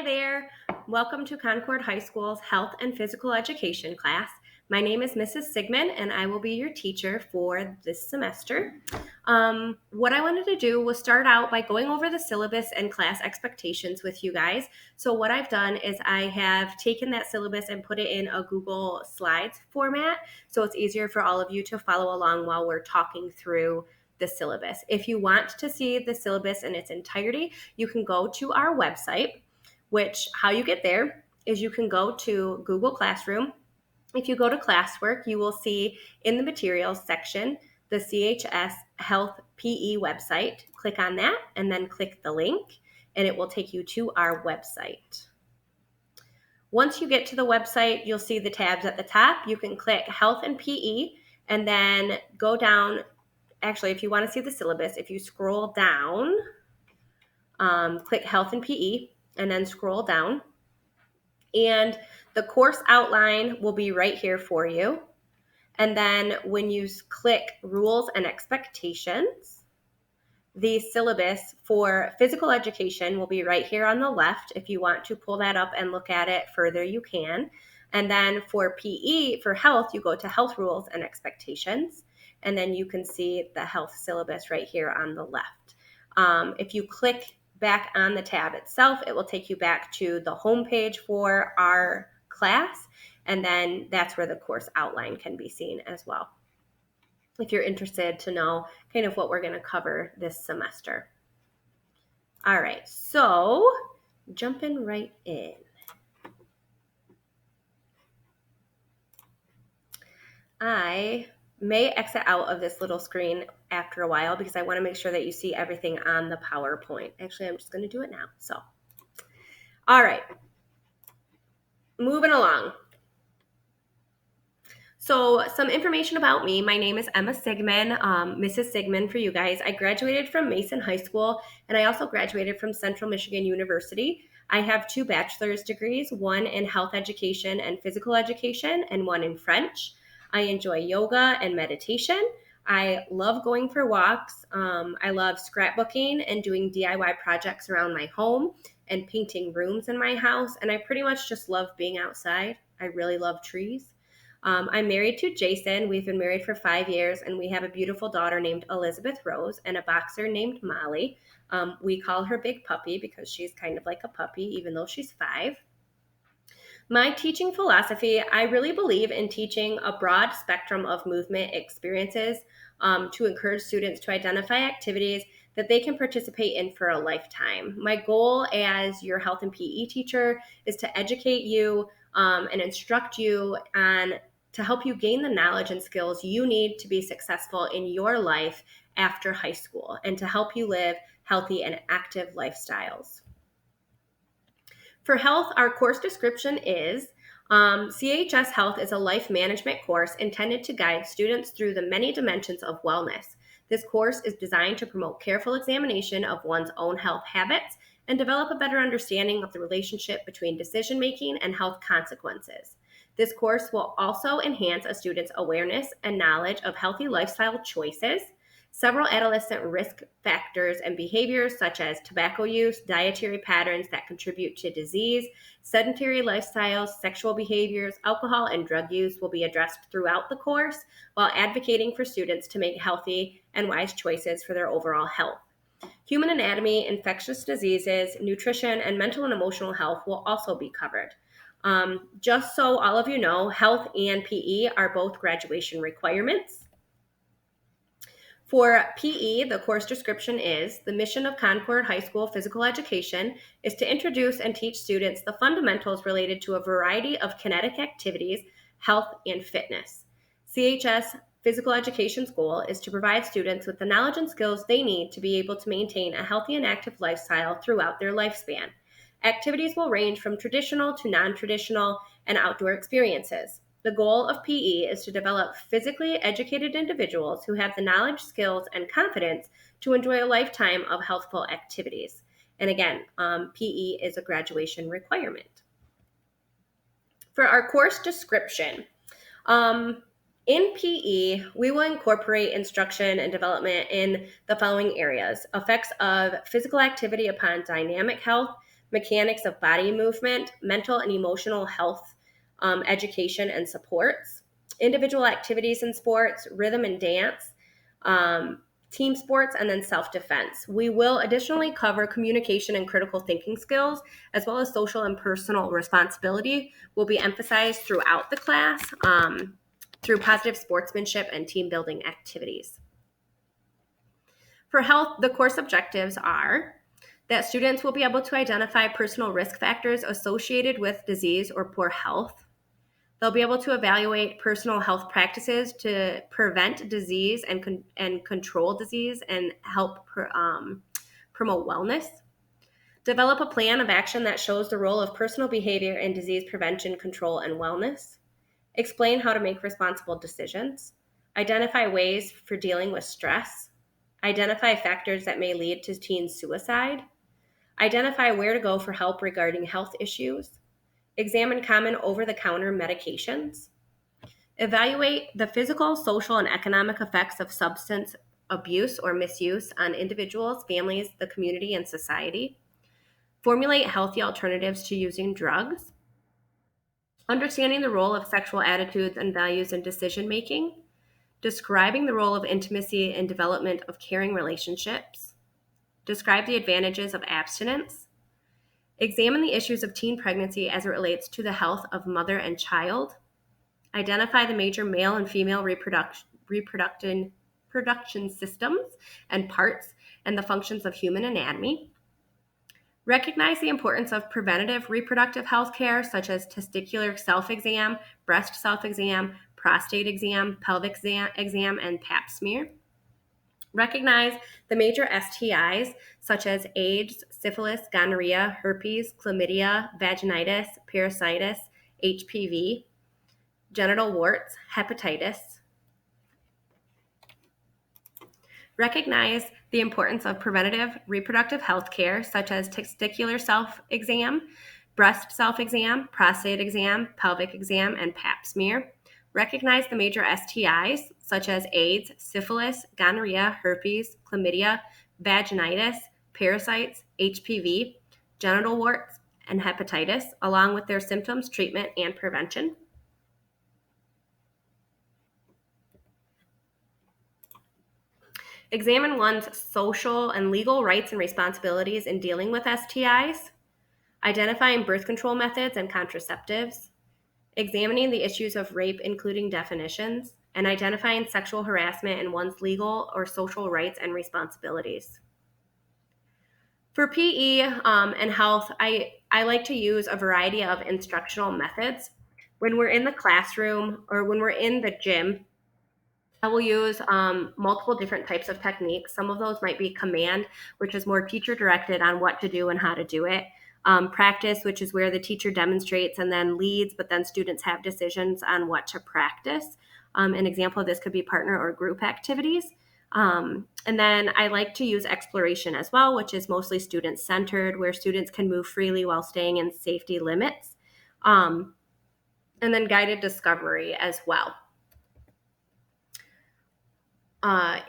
Hi there. Welcome to Concord High School's Health and Physical Education class. My name is Mrs. Sigmund, and I will be your teacher for this semester. What I wanted to do was start out by going over the syllabus and class expectations with you guys. So what I've done is I have taken that syllabus and put it in a Google Slides format, so it's easier for all of you to follow along while we're talking through the syllabus. If you want to see the syllabus in its entirety, you can go to our website, which how you get there is you can go to Google Classroom. If you go to classwork, you will see in the materials section the CHS Health PE website. Click on that and then click the link, and it will take you to our website. Once you get to the website, you'll see the tabs at the top. You can click Health and PE and then go down. Actually, if you want to see the syllabus, if you scroll down, click Health and PE and then scroll down. And the course outline will be right here for you. And then when you click Rules and Expectations, the syllabus for physical education will be right here on the left. If you want to pull that up and look at it further, you can. And then for PE, for health, you go to Health Rules and Expectations. And then you can see the health syllabus right here on the left. If you click back on the tab itself, it will take you back to the home page for our class, and then that's where the course outline can be seen as well, if you're interested to know kind of what we're going to cover this semester. All right, so jumping right in. I may exit out of this little screen after a while because I want to make sure that you see everything on the PowerPoint. Actually, I'm just going to do it now. So, all right, moving along. So some information about me. My name is Emma Sigmund, Mrs. Sigmund for you guys. I graduated from Mason High School, and I also graduated from Central Michigan University. I have 2 bachelor's degrees, one in health education and physical education, and one in French. I enjoy yoga and meditation. I love going for walks. I love scrapbooking and doing DIY projects around my home and painting rooms in my house. And I pretty much just love being outside. I really love trees. I'm married to Jason. We've been married for 5 years, and we have a beautiful daughter named Elizabeth Rose and a boxer named Molly. We call her Big Puppy because she's kind of like a puppy, even though she's 5. My teaching philosophy, I really believe in teaching a broad spectrum of movement experiences to encourage students to identify activities that they can participate in for a lifetime. My goal as your health and PE teacher is to educate you and instruct you on to help you gain the knowledge and skills you need to be successful in your life after high school and to help you live healthy and active lifestyles. For health, our course description is CHS Health is a life management course intended to guide students through the many dimensions of wellness. This course is designed to promote careful examination of one's own health habits and develop a better understanding of the relationship between decision-making and health consequences. This course will also enhance a student's awareness and knowledge of healthy lifestyle choices, several adolescent risk factors and behaviors such as tobacco use, dietary patterns that contribute to disease, sedentary lifestyles, sexual behaviors, alcohol, and drug use will be addressed throughout the course while advocating for students to make healthy and wise choices for their overall health. Human anatomy, infectious diseases, nutrition, and mental and emotional health will also be covered. Just so all of you know, health and PE are both graduation requirements. For PE, the course description is, the mission of Concord High School Physical Education is to introduce and teach students the fundamentals related to a variety of kinetic activities, health, and fitness. CHS Physical Education's goal is to provide students with the knowledge and skills they need to be able to maintain a healthy and active lifestyle throughout their lifespan. Activities will range from traditional to non-traditional and outdoor experiences. The goal of PE is to develop physically educated individuals who have the knowledge, skills, and confidence to enjoy a lifetime of healthful activities. And again, PE is a graduation requirement. For our course description, in PE, we will incorporate instruction and development in the following areas: effects of physical activity upon dynamic health, mechanics of body movement, mental and emotional health, education and supports, individual activities in sports, rhythm and dance, team sports, and then self-defense. We will additionally cover communication and critical thinking skills, as well as social and personal responsibility will be emphasized throughout the class through positive sportsmanship and team building activities. For health, the course objectives are that students will be able to identify personal risk factors associated with disease or poor health. They'll be able to evaluate personal health practices to prevent disease and control disease and help promote wellness. Develop a plan of action that shows the role of personal behavior in disease prevention, control, and wellness. Explain how to make responsible decisions. Identify ways for dealing with stress. Identify factors that may lead to teen suicide. Identify where to go for help regarding health issues. Examine common over-the-counter medications. Evaluate the physical, social, and economic effects of substance abuse or misuse on individuals, families, the community, and society. Formulate healthy alternatives to using drugs. Understanding the role of sexual attitudes and values in decision-making. Describing the role of intimacy in development of caring relationships. Describe the advantages of abstinence. Examine the issues of teen pregnancy as it relates to the health of mother and child. Identify the major male and female reproduction systems and parts and the functions of human anatomy. Recognize the importance of preventative reproductive health care, such as testicular self-exam, breast self-exam, prostate exam, pelvic exam, and pap smear. Recognize the major STIs, such as AIDS, syphilis, gonorrhea, herpes, chlamydia, vaginitis, parasitis, HPV, genital warts, hepatitis. Recognize the importance of preventative reproductive health care, such as testicular self-exam, breast self-exam, prostate exam, pelvic exam, and pap smear. Recognize the major STIs, such as AIDS, syphilis, gonorrhea, herpes, chlamydia, vaginitis, parasites, HPV, genital warts, and hepatitis, along with their symptoms, treatment, and prevention. Examine one's social and legal rights and responsibilities in dealing with STIs. Identifying birth control methods and contraceptives. Examining the issues of rape, including definitions, and identifying sexual harassment and one's legal or social rights and responsibilities. For PE and health, I like to use a variety of instructional methods. When we're in the classroom or when we're in the gym, I will use multiple different types of techniques. Some of those might be command, which is more teacher directed on what to do and how to do it. Practice, which is where the teacher demonstrates and then leads, but then students have decisions on what to practice. An example of this could be partner or group activities. And then I like to use exploration as well, which is mostly student-centered, where students can move freely while staying in safety limits. And then guided discovery as well.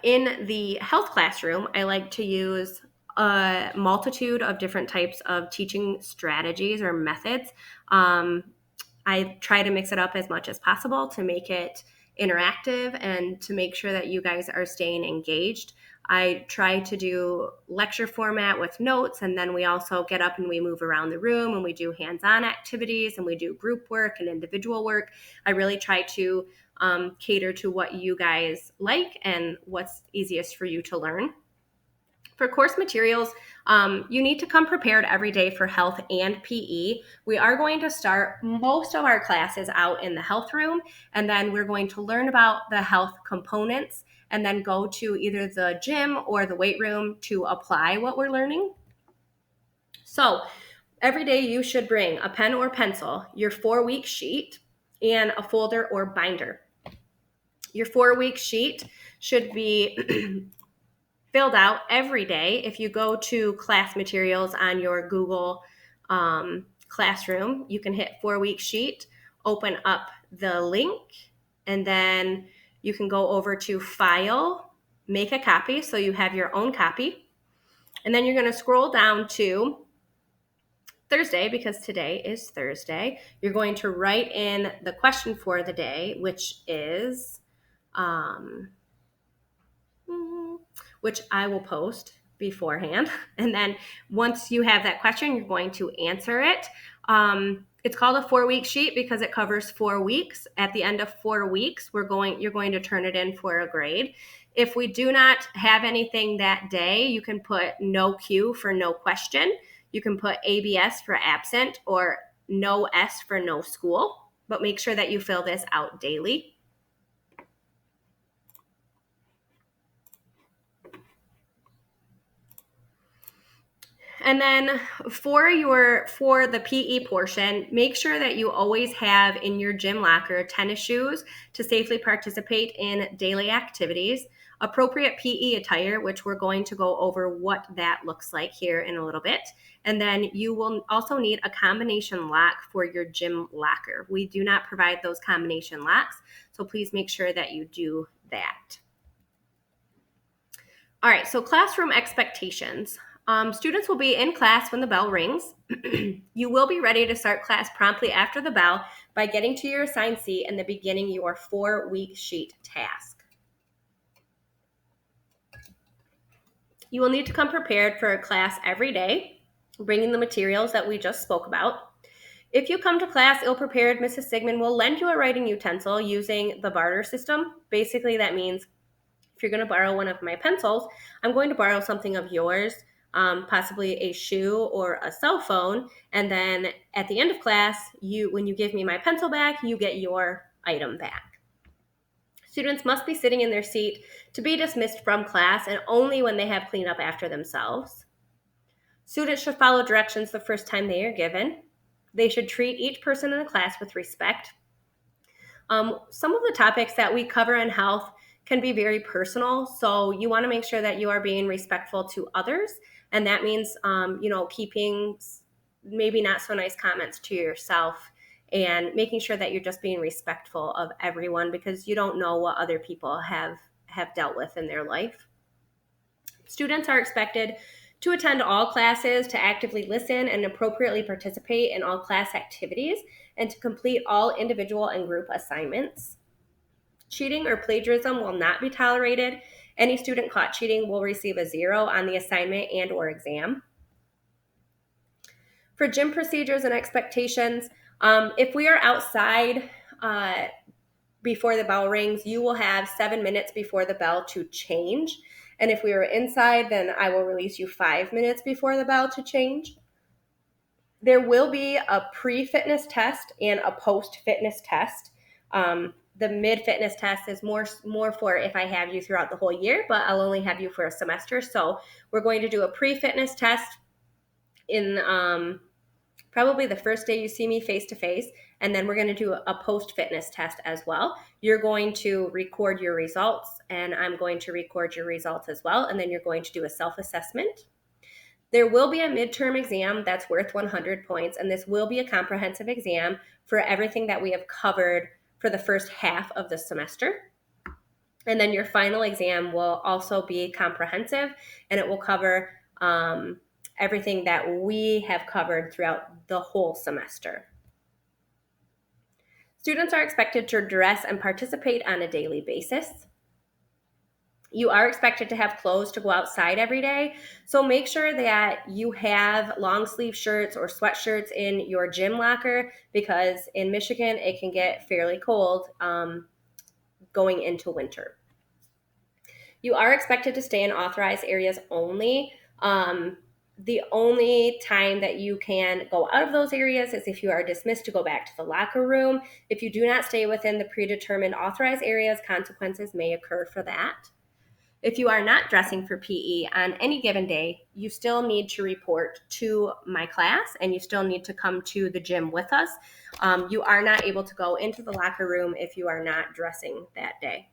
In the health classroom, I like to use a multitude of different types of teaching strategies or methods. I try to mix it up as much as possible to make it interactive and to make sure that you guys are staying engaged. I try to do lecture format with notes, and then we also get up and we move around the room and we do hands-on activities and we do group work and individual work. I really try to cater to what you guys like and what's easiest for you to learn. For course materials, you need to come prepared every day for health and PE. We are going to start most of our classes out in the health room, and then we're going to learn about the health components and then go to either the gym or the weight room to apply what we're learning. So every day you should bring a pen or pencil, your 4-week sheet, and a folder or binder. Your 4-week sheet should be filled out every day. If you go to class materials on your Google Classroom, you can hit 4-week sheet, open up the link, and then you can go over to File, make a copy, so you have your own copy. And then you're going to scroll down to Thursday, because today is Thursday, you're going to write in the question for the day, which is, which I will post beforehand. And then once you have that question, you're going to answer it. It's called a 4-week sheet because it covers 4 weeks. At the end of 4 weeks, you're going to turn it in for a grade. If we do not have anything that day, you can put no Q for no question. You can put ABS for absent or no S for no school, but make sure that you fill this out daily. And then for the PE portion, make sure that you always have in your gym locker tennis shoes to safely participate in daily activities, appropriate PE attire, which we're going to go over what that looks like here in a little bit. And then you will also need a combination lock for your gym locker. We do not provide those combination locks, so please make sure that you do that. All right, so classroom expectations. Students will be in class when the bell rings. You will be ready to start class promptly after the bell by getting to your assigned seat and beginning your 4-week sheet task. You will need to come prepared for a class every day, bringing the materials that we just spoke about. If you come to class ill-prepared, Mrs. Sigmund will lend you a writing utensil using the barter system. Basically, that means if you're going to borrow one of my pencils, I'm going to borrow something of yours, possibly a shoe or a cell phone. And then at the end of class, when you give me my pencil back, you get your item back. Students must be sitting in their seat to be dismissed from class and only when they have cleaned up after themselves. Students should follow directions the first time they are given. They should treat each person in the class with respect. Some of the topics that we cover in health can be very personal, so you want to make sure that you are being respectful to others, and that means keeping maybe not so nice comments to yourself and making sure that you're just being respectful of everyone because you don't know what other people have dealt with in their life. Students are expected to attend all classes, to actively listen and appropriately participate in all class activities, and to complete all individual and group assignments. Cheating or plagiarism will not be tolerated. Any student caught cheating will receive a 0 on the assignment and or exam. For gym procedures and expectations, if we are outside before the bell rings, you will have 7 minutes before the bell to change. And if we are inside, then I will release you 5 minutes before the bell to change. There will be a pre-fitness test and a post-fitness test. The mid-fitness test is more for if I have you throughout the whole year, but I'll only have you for a semester. So we're going to do a pre-fitness test in probably the first day you see me face-to-face, and then we're going to do a post-fitness test as well. You're going to record your results, and I'm going to record your results as well, and then you're going to do a self-assessment. There will be a midterm exam that's worth 100 points, and this will be a comprehensive exam for everything that we have covered for the first half of the semester. And then your final exam will also be comprehensive, and it will cover everything that we have covered throughout the whole semester. Students are expected to dress and participate on a daily basis. You are expected to have clothes to go outside every day, so make sure that you have long sleeve shirts or sweatshirts in your gym locker because in Michigan it can get fairly cold going into winter. You are expected to stay in authorized areas only. The only time that you can go out of those areas is if you are dismissed to go back to the locker room. If you do not stay within the predetermined authorized areas, consequences may occur for that. If you are not dressing for PE on any given day, you still need to report to my class and you still need to come to the gym with us. You are not able to go into the locker room if you are not dressing that day.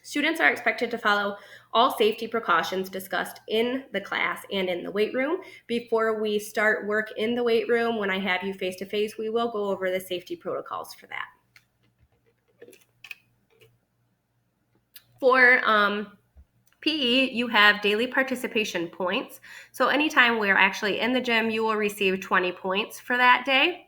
Students are expected to follow all safety precautions discussed in the class and in the weight room. Before we start work in the weight room, when I have you face-to-face, we will go over the safety protocols for that. For PE, you have daily participation points. So anytime we're actually in the gym, you will receive 20 points for that day.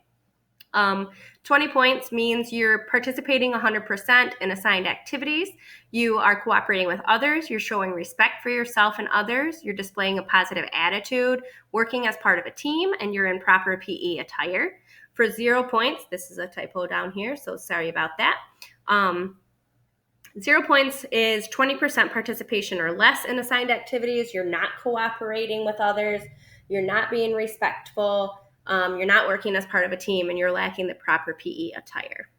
20 points means you're participating 100% in assigned activities. You are cooperating with others. You're showing respect for yourself and others. You're displaying a positive attitude, working as part of a team, and you're in proper PE attire. For 0 points, this is a typo down here, so sorry about that. 0 points is 20% participation or less in assigned activities. You're not cooperating with others. You're not being respectful. You're not working as part of a team, and you're lacking the proper PE attire.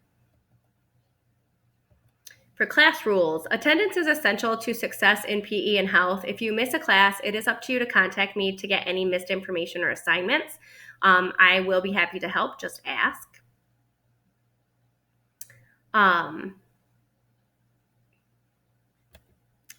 For class rules, attendance is essential to success in PE and health. If you miss a class, it is up to you to contact me to get any missed information or assignments. I will be happy to help. Just ask.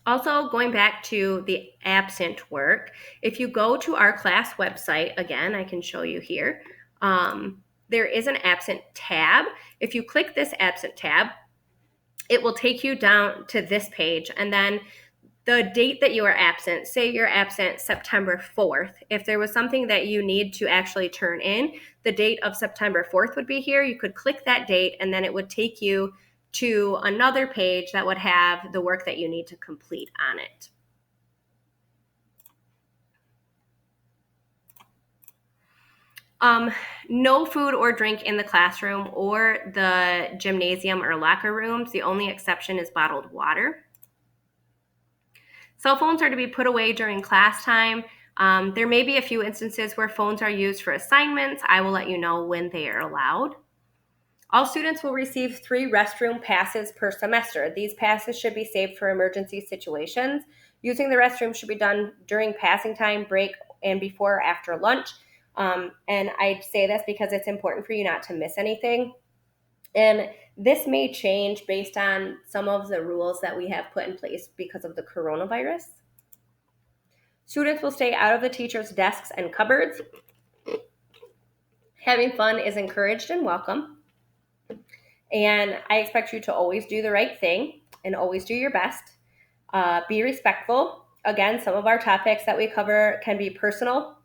Also, going back to the absent work, if you go to our class website, again, I can show you here, there is an absent tab. If you click this absent tab, it will take you down to this page, and then the date that you are absent, say you're absent September 4th. If there was something that you need to actually turn in, the date of September 4th would be here. You could click that date, and then it would take you to another page that would have the work that you need to complete on it. No food or drink in the classroom or the gymnasium or locker rooms. The only exception is bottled water. Cell phones are to be put away during class time. There may be a few instances where phones are used for assignments. I will let you know when they are allowed. All students will receive 3 restroom passes per semester. These passes should be saved for emergency situations. Using the restroom should be done during passing time, break, and before or after lunch. And I say this because it's important for you not to miss anything. And this may change based on some of the rules that we have put in place because of the coronavirus. Students will stay out of the teachers' desks and cupboards. Having fun is encouraged and welcome. And I expect you to always do the right thing and always do your best. Be respectful. Again, some of our topics that we cover can be personal,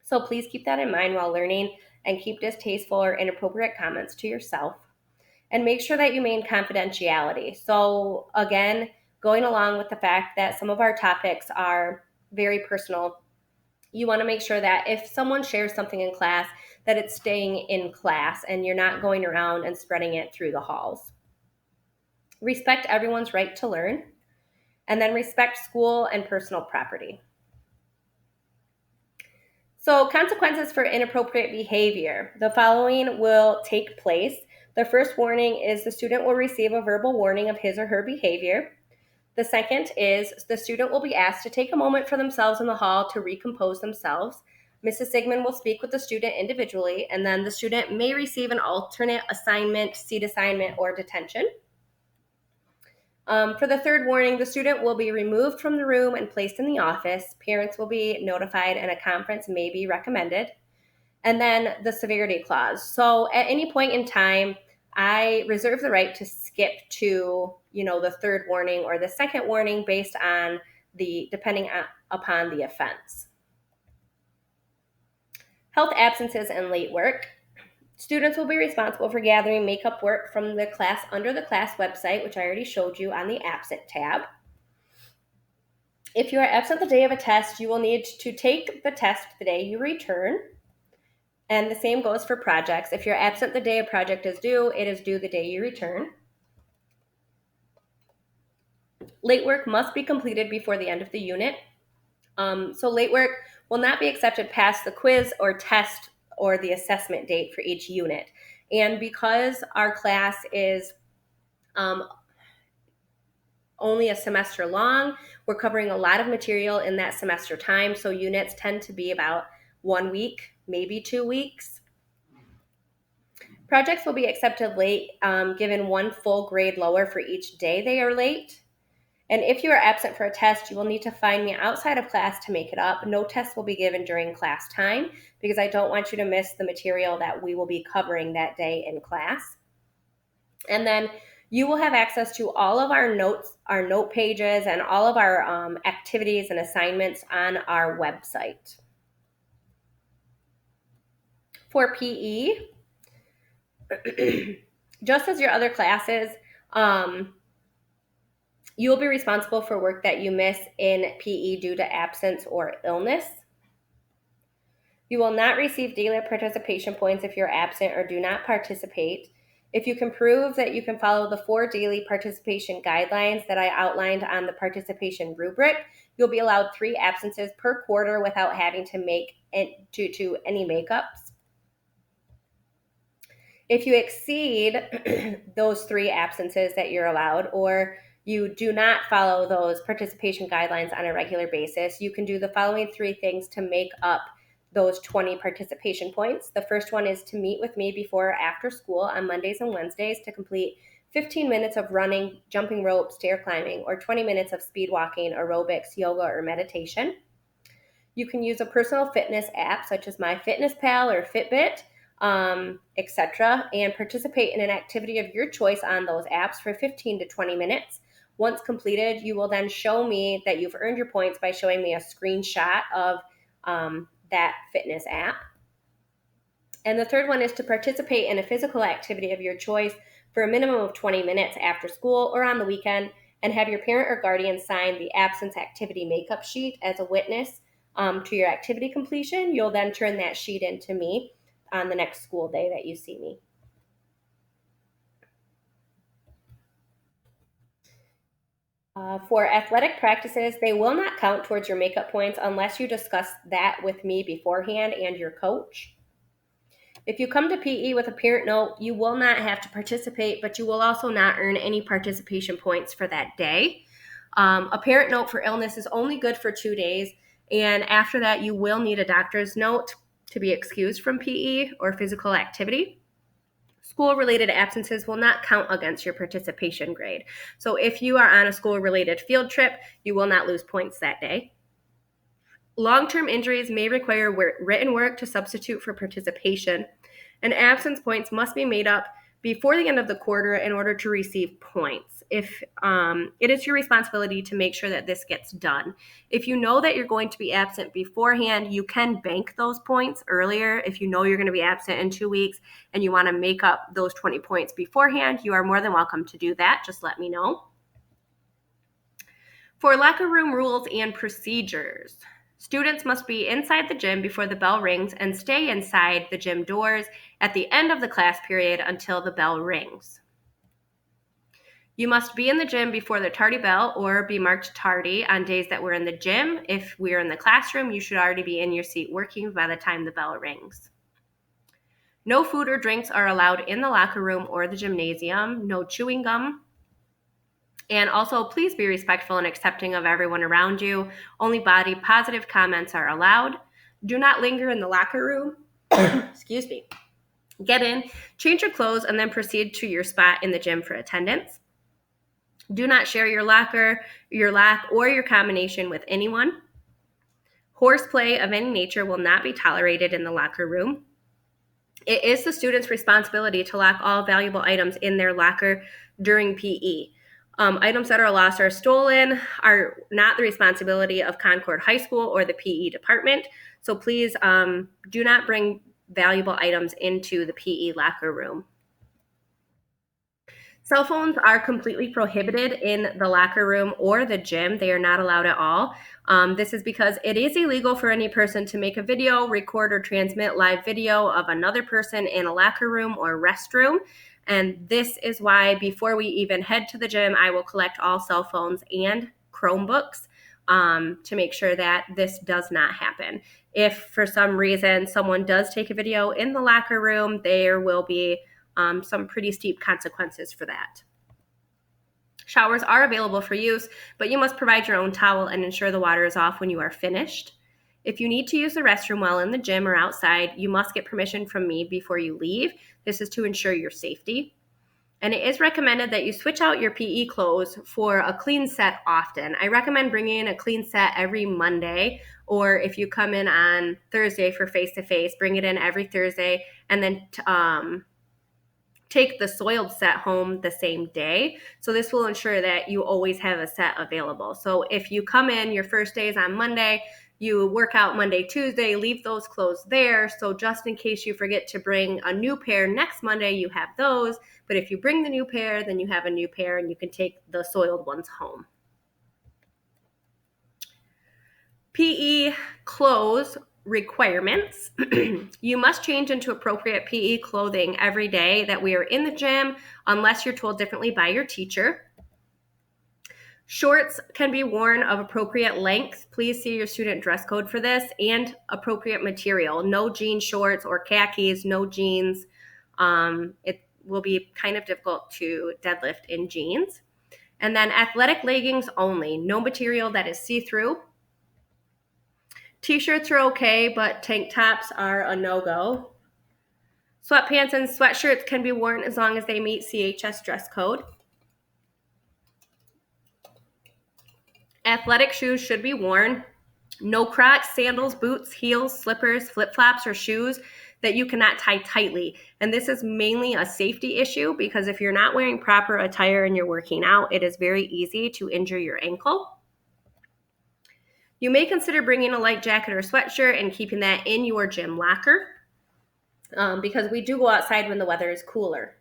so please keep that in mind while learning, and keep distasteful or inappropriate comments to yourself. And make sure that you maintain confidentiality. So again, going along with the fact that some of our topics are very personal, you want to make sure that if someone shares something in class, that it's staying in class and you're not going around and spreading it through the halls. Respect everyone's right to learn, and then respect school and personal property. So, consequences for inappropriate behavior. The following will take place. The first warning is the student will receive a verbal warning of his or her behavior. The second is the student will be asked to take a moment for themselves in the hall to recompose themselves. Mrs. Sigmund will speak with the student individually, and then the student may receive an alternate assignment, seat assignment, or detention. For the third warning, the student will be removed from the room and placed in the office. Parents will be notified, and a conference may be recommended. And then the severity clause. So at any point in time, I reserve the right to skip to, the third warning or the second warning based on depending upon the offense. Health absences and late work. Students will be responsible for gathering makeup work from the class under the class website, which I already showed you on the absent tab. If you are absent the day of a test, you will need to take the test the day you return. And the same goes for projects. If you're absent the day a project is due, it is due the day you return. Late work must be completed before the end of the unit. So late work will not be accepted past the quiz or test or the assessment date for each unit. And because our class is only a semester long, we're covering a lot of material in that semester time. So units tend to be about 1 week, maybe 2 weeks. Projects will be accepted late, given 1 full grade lower for each day they are late. And if you are absent for a test, you will need to find me outside of class to make it up. No test will be given during class time because I don't want you to miss the material that we will be covering that day in class. And then You will have access to all of our notes, our note pages, and all of our activities and assignments on our website. For PE, just as your other classes, you will be responsible for work that you miss in PE due to absence or illness. You will not receive daily participation points if you're absent or do not participate. If you can prove that you can follow the 4 daily participation guidelines that I outlined on the participation rubric, you'll be allowed 3 absences per quarter without having to make it due to any makeups. If you exceed those 3 absences that you're allowed, or you do not follow those participation guidelines on a regular basis, you can do the following 3 things to make up those 20 participation points. The first one is to meet with me before or after school on Mondays and Wednesdays to complete 15 minutes of running, jumping rope, stair climbing, or 20 minutes of speed walking, aerobics, yoga, or meditation. You can use a personal fitness app such as MyFitnessPal or Fitbit, etc., and participate in an activity of your choice on those apps for 15 to 20 minutes. Once completed, you will then show me that you've earned your points by showing me a screenshot of that fitness app. And the third one is to participate in a physical activity of your choice for a minimum of 20 minutes after school or on the weekend, and have your parent or guardian sign the absence activity makeup sheet as a witness to your activity completion. You'll then turn that sheet in to me on the next school day that you see me. For athletic practices, they will not count towards your makeup points unless you discuss that with me beforehand and your coach. If you come to PE with a parent note, you will not have to participate, but you will also not earn any participation points for that day. A parent note for illness is only good for 2 days, and after that, you will need a doctor's note to be excused from PE or physical activity. School-related absences will not count against your participation grade. So if you are on a school-related field trip, you will not lose points that day. Long-term injuries may require written work to substitute for participation, and absence points must be made up before the end of the quarter in order to receive points. If it is your responsibility to make sure that this gets done. If you know that you're going to be absent beforehand, you can bank those points earlier. If you know you're going to be absent in 2 weeks and you want to make up those 20 points beforehand, you are more than welcome to do that. Just let me know. For locker room rules and procedures, students must be inside the gym before the bell rings and stay inside the gym doors at the end of the class period until the bell rings. You must be in the gym before the tardy bell or be marked tardy on days that we're in the gym. If we're in the classroom, you should already be in your seat working by the time the bell rings. No food or drinks are allowed in the locker room or the gymnasium. No chewing gum. And also, please be respectful and accepting of everyone around you. Only body positive comments are allowed. Do not linger in the locker room. Excuse me. Get in, change your clothes, and then proceed to your spot in the gym for attendance. Do not share your locker, your lock, or your combination with anyone. Horseplay of any nature will not be tolerated in the locker room. It is the student's responsibility to lock all valuable items in their locker during PE. Items that are lost or stolen are not the responsibility of Concord High School or the PE department. So please do not bring valuable items into the PE locker room. Cell phones are completely prohibited in the locker room or the gym. They are not allowed at all. This is because it is illegal for any person to make a video, record, or transmit live video of another person in a locker room or restroom. And this is why before we even head to the gym, I will collect all cell phones and Chromebooks to make sure that this does not happen. If for some reason someone does take a video in the locker room, there will be some pretty steep consequences for that. Showers are available for use, but you must provide your own towel and ensure the water is off when you are finished. If you need to use the restroom while in the gym or outside, you must get permission from me before you leave. This is to ensure your safety. And it is recommended that you switch out your PE clothes for a clean set often. I recommend bringing in a clean set every Monday, or if you come in on Thursday for face-to-face, bring it in every Thursday, and then take the soiled set home the same day. So this will ensure that you always have a set available. So if you come in, your first day is on Monday, you work out Monday, Tuesday, leave those clothes there. So just in case you forget to bring a new pair next Monday, you have those. But if you bring the new pair, then you have a new pair and you can take the soiled ones home. PE clothes requirements. You must change into appropriate PE clothing every day that we are in the gym unless you're told differently by your teacher. Shorts can be worn of appropriate length. Please see your student dress code for this, and appropriate material. No jean shorts or khakis, no jeans. It will be kind of difficult to deadlift in jeans. And then athletic leggings only. No material that is see-through. T-shirts are okay, but tank tops are a no-go. Sweatpants and sweatshirts can be worn as long as they meet CHS dress code. Athletic shoes should be worn. No Crocs, sandals, boots, heels, slippers, flip-flops, or shoes that you cannot tie tightly. And this is mainly a safety issue because if you're not wearing proper attire and you're working out, it is very easy to injure your ankle. You may consider bringing a light jacket or sweatshirt and keeping that in your gym locker because we do go outside when the weather is cooler.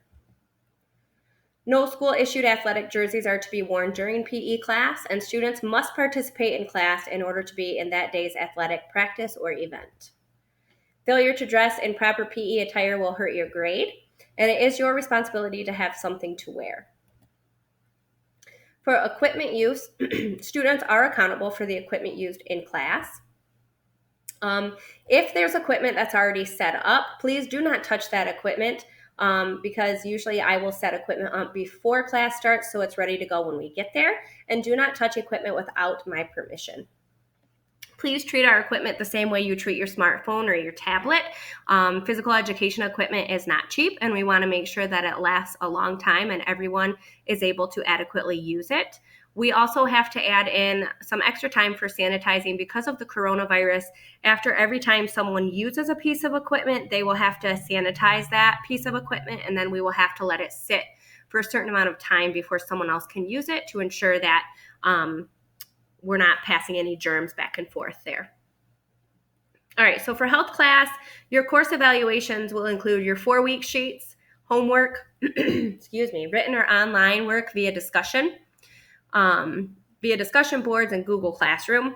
No school-issued athletic jerseys are to be worn during PE class, and students must participate in class in order to be in that day's athletic practice or event. Failure to dress in proper PE attire will hurt your grade, and it is your responsibility to have something to wear. For equipment use, students are accountable for the equipment used in class. If there's equipment that's already set up, please do not touch that equipment. Because usually I will set equipment up before class starts so it's ready to go when we get there, and do not touch equipment without my permission. Please treat our equipment the same way you treat your smartphone or your tablet. Physical education equipment is not cheap, and we want to make sure that it lasts a long time and everyone is able to adequately use it. We also have to add in some extra time for sanitizing because of the coronavirus. After every time someone uses a piece of equipment, they will have to sanitize that piece of equipment, and then we will have to let it sit for a certain amount of time before someone else can use it to ensure that we're not passing any germs back and forth there. All right, so for health class, your course evaluations will include your 4-week sheets, homework, written or online work via discussion boards and Google Classroom.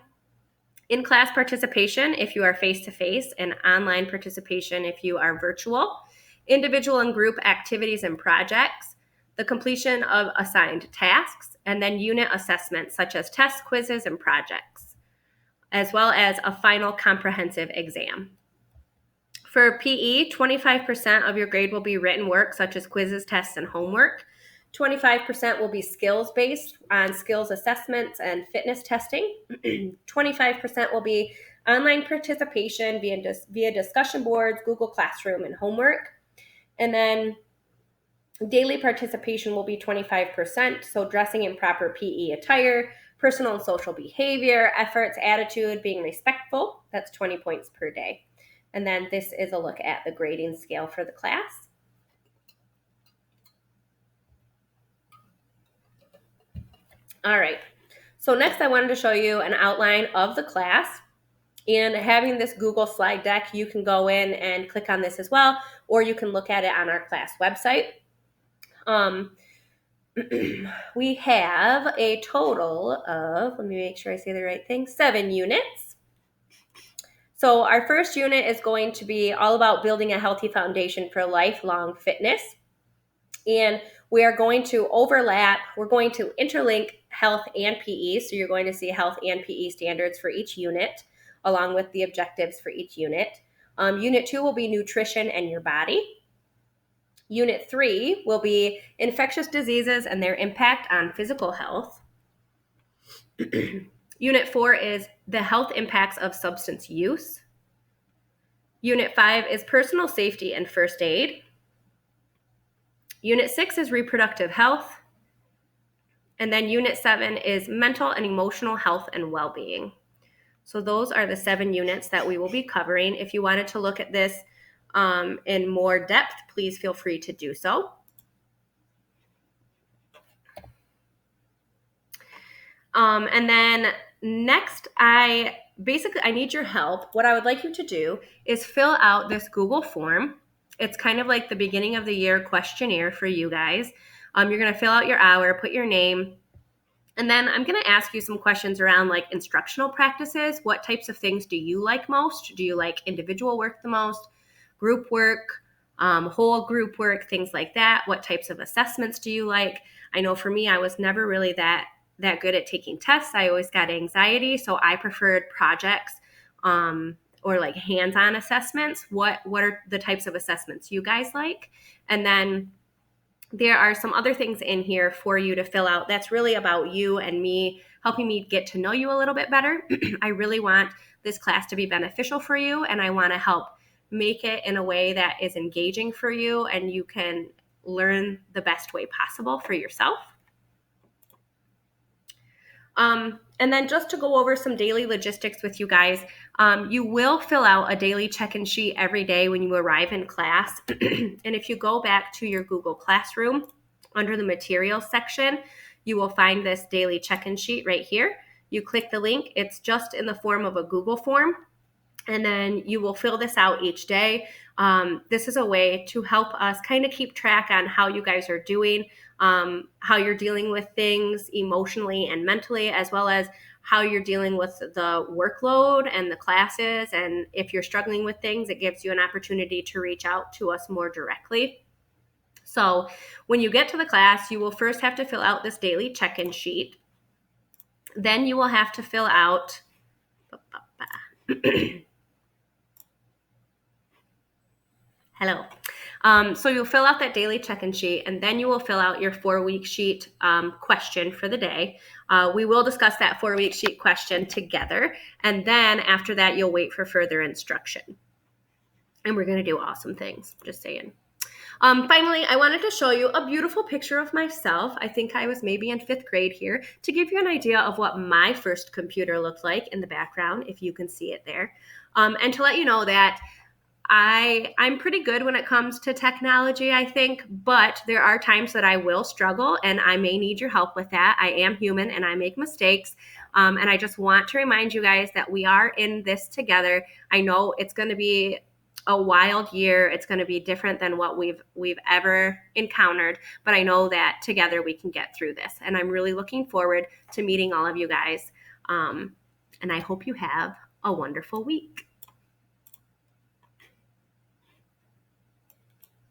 In-class participation if you are face-to-face, and online participation if you are virtual. Individual and group activities and projects. The completion of assigned tasks, and then unit assessments such as tests, quizzes, and projects, as well as a final comprehensive exam. For PE, 25% of your grade will be written work such as quizzes, tests, and homework. 25% will be skills-based on skills assessments and fitness testing. 25% will be online participation via discussion boards, Google Classroom, and homework. And then daily participation will be 25%, so dressing in proper PE attire, personal and social behavior, efforts, attitude, being respectful, that's 20 points per day. And then this is a look at the grading scale for the class. All right, so next I wanted to show you an outline of the class. And having this Google slide deck, you can go in and click on this as well, or you can look at it on our class website. We have a total of, let me make sure I say the right thing, 7 units. So our first unit is going to be all about building a healthy foundation for lifelong fitness. And we are going to we're going to interlink health and PE. So you're going to see health and PE standards for each unit, along with the objectives for each unit. Unit 2 will be nutrition and your body. Unit 3 will be infectious diseases and their impact on physical health. Unit 4 is the health impacts of substance use. Unit 5 is personal safety and first aid. Unit 6 is reproductive health. And then Unit 7 is mental and emotional health and well-being. So those are the 7 units that we will be covering. If you wanted to look at this in more depth, please feel free to do so. And then next, I need your help. What I would like you to do is fill out this Google form. It's kind of like the beginning of the year questionnaire for you guys. You're going to fill out your hour, put your name, and then I'm going to ask you some questions around like instructional practices. What types of things do you like most? Do you like individual work the most, group work, whole group work, things like that? What types of assessments do you like? I know for me, I was never really that good at taking tests. I always got anxiety, so I preferred projects or like hands-on assessments. What are the types of assessments you guys like? And then there are some other things in here for you to fill out that's really about you and me, helping me get to know you a little bit better. I really want this class to be beneficial for you, and I want to help make it in a way that is engaging for you and you can learn the best way possible for yourself. And then just to go over some daily logistics with you guys, you will fill out a daily check-in sheet every day when you arrive in class. And if you go back to your Google Classroom, under the materials section, you will find this daily check-in sheet right here. You click the link. It's just in the form of a Google form. And then you will fill this out each day. This is a way to help us kind of keep track on how you guys are doing, how you're dealing with things emotionally and mentally, as well as how you're dealing with the workload and the classes. And if you're struggling with things, it gives you an opportunity to reach out to us more directly. So when you get to the class, you will first have to fill out this daily check-in sheet. Then you will have to fill out hello. So you'll fill out that daily check-in sheet, and then you will fill out your 4-week sheet question for the day. We will discuss that 4-week sheet question together, and then after that, you'll wait for further instruction. And we're going to do awesome things, just saying. Finally, I wanted to show you a beautiful picture of myself. I think I was maybe in 5th grade here, to give you an idea of what my first computer looked like in the background, if you can see it there. And to let you know that I'm pretty good when it comes to technology, I think, but there are times that I will struggle and I may need your help with that. I am human and I make mistakes. And I just want to remind you guys that we are in this together. I know it's going to be a wild year. It's going to be different than what we've ever encountered, but I know that together we can get through this. And I'm really looking forward to meeting all of you guys. And I hope you have a wonderful week.